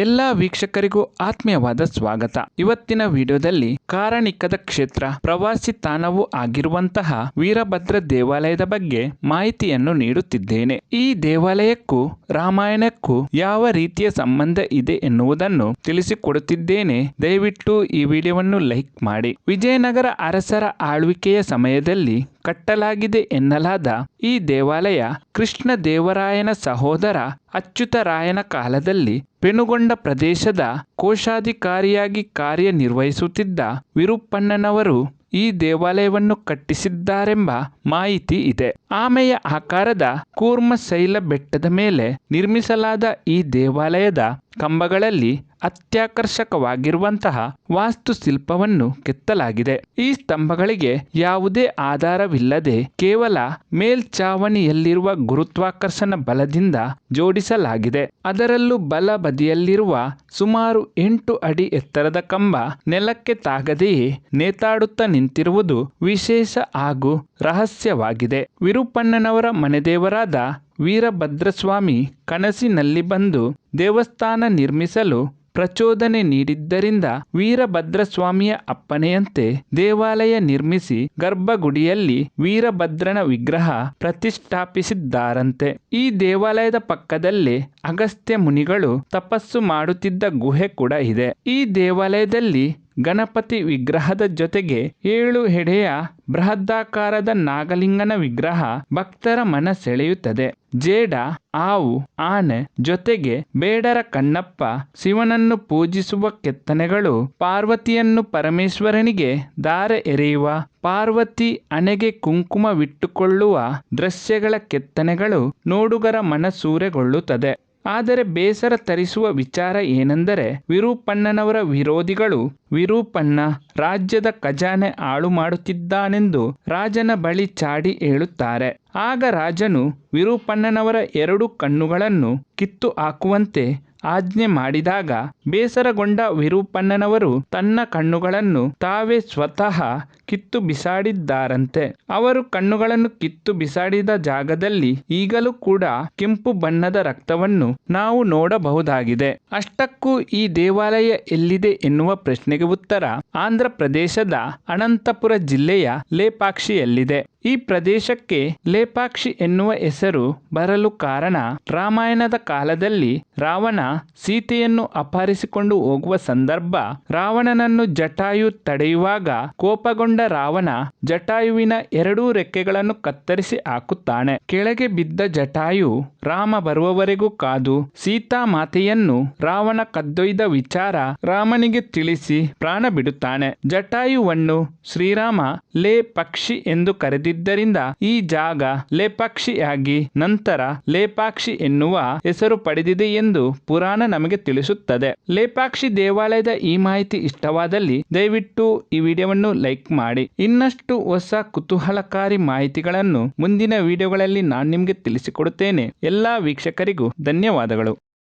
ಎಲ್ಲ ವೀಕ್ಷಕರಿಗೂ ಆತ್ಮೀಯವಾದ ಸ್ವಾಗತ. ಇವತ್ತಿನ ವಿಡಿಯೋದಲ್ಲಿ ಕಾರಣಿಕದ ಕ್ಷೇತ್ರ ಪ್ರವಾಸಿ ತಾಣವೂ ಆಗಿರುವಂತಹ ವೀರಭದ್ರ ದೇವಾಲಯದ ಬಗ್ಗೆ ಮಾಹಿತಿಯನ್ನು ನೀಡುತ್ತಿದ್ದೇನೆ. ಈ ದೇವಾಲಯಕ್ಕೂ ರಾಮಾಯಣಕ್ಕೂ ಯಾವ ರೀತಿಯ ಸಂಬಂಧ ಇದೆ ಎನ್ನುವುದನ್ನು ತಿಳಿಸಿಕೊಡುತ್ತಿದ್ದೇನೆ. ದಯವಿಟ್ಟು ಈ ವಿಡಿಯೋವನ್ನು ಲೈಕ್ ಮಾಡಿ. ವಿಜಯನಗರ ಅರಸರ ಆಳ್ವಿಕೆಯ ಸಮಯದಲ್ಲಿ ಕಟ್ಟಲಾಗಿದೆ ಎನ್ನಲಾದ ಈ ದೇವಾಲಯ ಕೃಷ್ಣ ದೇವರಾಯನ ಸಹೋದರ ಅಚ್ಯುತರಾಯನ ಕಾಲದಲ್ಲಿ ಪೆನುಗೊಂಡ ಪ್ರದೇಶದ ಕೋಶಾಧಿಕಾರಿಯಾಗಿ ಕಾರ್ಯನಿರ್ವಹಿಸುತ್ತಿದ್ದ ವಿರೂಪಣ್ಣನವರು ಈ ದೇವಾಲಯವನ್ನು ಕಟ್ಟಿಸಿದ್ದಾರೆಂಬ ಮಾಹಿತಿ ಇದೆ. ಆಮೆಯ ಆಕಾರದ ಕೂರ್ಮಶೈಲ ಬೆಟ್ಟದ ಮೇಲೆ ನಿರ್ಮಿಸಲಾದ ಈ ದೇವಾಲಯದ ಕಂಬಗಳಲ್ಲಿ ಅತ್ಯಾಕರ್ಷಕವಾಗಿರುವಂತಹ ವಾಸ್ತುಶಿಲ್ಪವನ್ನು ಕೆತ್ತಲಾಗಿದೆ. ಈ ಸ್ತಂಭಗಳಿಗೆ ಯಾವುದೇ ಆಧಾರವಿಲ್ಲದೆ ಕೇವಲ ಮೇಲ್ಛಾವಣಿಯಲ್ಲಿರುವ ಗುರುತ್ವಾಕರ್ಷಣ ಬಲದಿಂದ ಜೋಡಿಸಲಾಗಿದೆ. ಅದರಲ್ಲೂ ಬಲ ಬದಿಯಲ್ಲಿರುವ ಸುಮಾರು 8 ಅಡಿ ಎತ್ತರದ ಕಂಬ ನೆಲಕ್ಕೆ ತಾಗದೆಯೇ ನೇತಾಡುತ್ತಾ ನಿಂತಿರುವುದು ವಿಶೇಷ ಹಾಗೂ ರಹಸ್ಯವಾಗಿದೆ. ವಿರೂಪಣ್ಣನವರ ಮನೆದೇವರಾದ ವೀರಭದ್ರಸ್ವಾಮಿ ಕನಸಿನಲ್ಲಿ ಬಂದು ದೇವಸ್ಥಾನ ನಿರ್ಮಿಸಲು ಪ್ರಚೋದನೆ ನೀಡಿದ್ದರಿಂದ ವೀರಭದ್ರಸ್ವಾಮಿಯ ಅಪ್ಪಣೆಯಂತೆ ದೇವಾಲಯ ನಿರ್ಮಿಸಿ ಗರ್ಭಗುಡಿಯಲ್ಲಿ ವೀರಭದ್ರನ ವಿಗ್ರಹ ಪ್ರತಿಷ್ಠಾಪಿಸಿದ್ದಾರಂತೆ. ಈ ದೇವಾಲಯದ ಪಕ್ಕದಲ್ಲೇ ಅಗಸ್ತ್ಯ ಮುನಿಗಳು ತಪಸ್ಸು ಮಾಡುತ್ತಿದ್ದ ಗುಹೆ ಕೂಡ ಇದೆ. ಈ ದೇವಾಲಯದಲ್ಲಿ ಗಣಪತಿ ವಿಗ್ರಹದ ಜೊತೆಗೆ 7 ಎಡೆಯ ಬೃಹದಾಕಾರದ ನಾಗಲಿಂಗನ ವಿಗ್ರಹ ಭಕ್ತರ ಮನ ಸೆಳೆಯುತ್ತದೆ. ಜೇಡ, ಆವು, ಆನೆ ಜೊತೆಗೆ ಬೇಡರ ಕಣ್ಣಪ್ಪ, ಶಿವನನ್ನು ಪೂಜಿಸುವ ಕೆತ್ತನೆಗಳು, ಪಾರ್ವತಿಯನ್ನು ಪರಮೇಶ್ವರನಿಗೆ ದಾರೆ ಎರೆಯುವ, ಪಾರ್ವತಿ ಹಣೆಗೆ ಕುಂಕುಮವಿಟ್ಟುಕೊಳ್ಳುವ ದೃಶ್ಯಗಳ ಕೆತ್ತನೆಗಳು ನೋಡುಗರ ಮನಸೂರೆಗೊಳ್ಳುತ್ತದೆ. ಆದರೆ ಬೇಸರ ತರಿಸುವ ವಿಚಾರ ಏನೆಂದರೆ ವಿರೂಪಣ್ಣನವರ ವಿರೋಧಿಗಳು ವಿರೂಪಣ್ಣ ರಾಜ್ಯದ ಖಜಾನೆ ಹಾಳು ಮಾಡುತ್ತಿದ್ದಾನೆಂದು ರಾಜನ ಬಳಿ ಚಾಡಿ ಹೇಳುತ್ತಾರೆ. ಆಗ ರಾಜನು ವಿರೂಪಣ್ಣನವರ 2 ಕಣ್ಣುಗಳನ್ನು ಕಿತ್ತು ಹಾಕುವಂತೆ ಆಜ್ಞೆ ಮಾಡಿದಾಗ ಬೇಸರಗೊಂಡ ವಿರೂಪಣ್ಣನವರು ತನ್ನ ಕಣ್ಣುಗಳನ್ನು ತಾವೇ ಸ್ವತಃ ಕಿತ್ತು ಬಿಸಾಡಿದ್ದಾರಂತೆ. ಅವರು ಕಣ್ಣುಗಳನ್ನು ಕಿತ್ತು ಬಿಸಾಡಿದ ಜಾಗದಲ್ಲಿ ಈಗಲೂ ಕೂಡ ಕೆಂಪು ಬಣ್ಣದ ರಕ್ತವನ್ನು ನಾವು ನೋಡಬಹುದಾಗಿದೆ. ಅಷ್ಟಕ್ಕೂ ಈ ದೇವಾಲಯ ಎಲ್ಲಿದೆ ಎನ್ನುವ ಪ್ರಶ್ನೆಗೆ ಉತ್ತರ ಆಂಧ್ರ ಪ್ರದೇಶದ ಅನಂತಪುರ ಜಿಲ್ಲೆಯ ಲೇಪಾಕ್ಷಿಯಲ್ಲಿದೆ. ಈ ಪ್ರದೇಶಕ್ಕೆ ಲೇಪಾಕ್ಷಿ ಎನ್ನುವ ಹೆಸರು ಬರಲು ಕಾರಣ ರಾಮಾಯಣದ ಕಾಲದಲ್ಲಿ ರಾವಣ ಸೀತೆಯನ್ನು ಅಪಹರಿಸಿಕೊಂಡು ಹೋಗುವ ಸಂದರ್ಭ ರಾವಣನನ್ನು ಜಟಾಯು ತಡೆಯುವಾಗ ಕೋಪಗೊಂಡ ರಾವಣ ಜಟಾಯುವಿನ 2 ರೆಕ್ಕೆಗಳನ್ನು ಕತ್ತರಿಸಿ ಹಾಕುತ್ತಾನೆ. ಕೆಳಗೆ ಬಿದ್ದ ಜಟಾಯು ರಾಮ ಬರುವವರೆಗೂ ಕಾದು ಸೀತಾ ಮಾತೆಯನ್ನು ರಾವಣ ಕದ್ದೊಯ್ದ ವಿಚಾರ ರಾಮನಿಗೆ ತಿಳಿಸಿ ಪ್ರಾಣ ಬಿಡುತ್ತಾನೆ. ಜಟಾಯುವನ್ನು ಶ್ರೀರಾಮ ಲೇ ಪಕ್ಷಿ ಎಂದು ಕರೆದಿದ್ದರಿಂದ ಈ ಜಾಗ ಲೇಪಾಕ್ಷಿಯಾಗಿ ನಂತರ ಲೇಪಾಕ್ಷಿ ಎನ್ನುವ ಹೆಸರು ಪಡೆದಿದೆ ಎಂದು ಪುರಾಣ ನಮಗೆ ತಿಳಿಸುತ್ತದೆ. ಲೇಪಾಕ್ಷಿ ದೇವಾಲಯದ ಈ ಮಾಹಿತಿ ಇಷ್ಟವಾದಲ್ಲಿ ದಯವಿಟ್ಟು ಈ ವಿಡಿಯೋವನ್ನು ಲೈಕ್ ಮಾಡಿ. ಇನ್ನಷ್ಟು ಹೊಸ ಕುತೂಹಲಕಾರಿ ಮಾಹಿತಿಗಳನ್ನು ಮುಂದಿನ ವಿಡಿಯೋಗಳಲ್ಲಿ ನಾನು ನಿಮಗೆ ತಿಳಿಸಿಕೊಡುತ್ತೇನೆ. ಎಲ್ಲಾ ವೀಕ್ಷಕರಿಗೂ ಧನ್ಯವಾದಗಳು.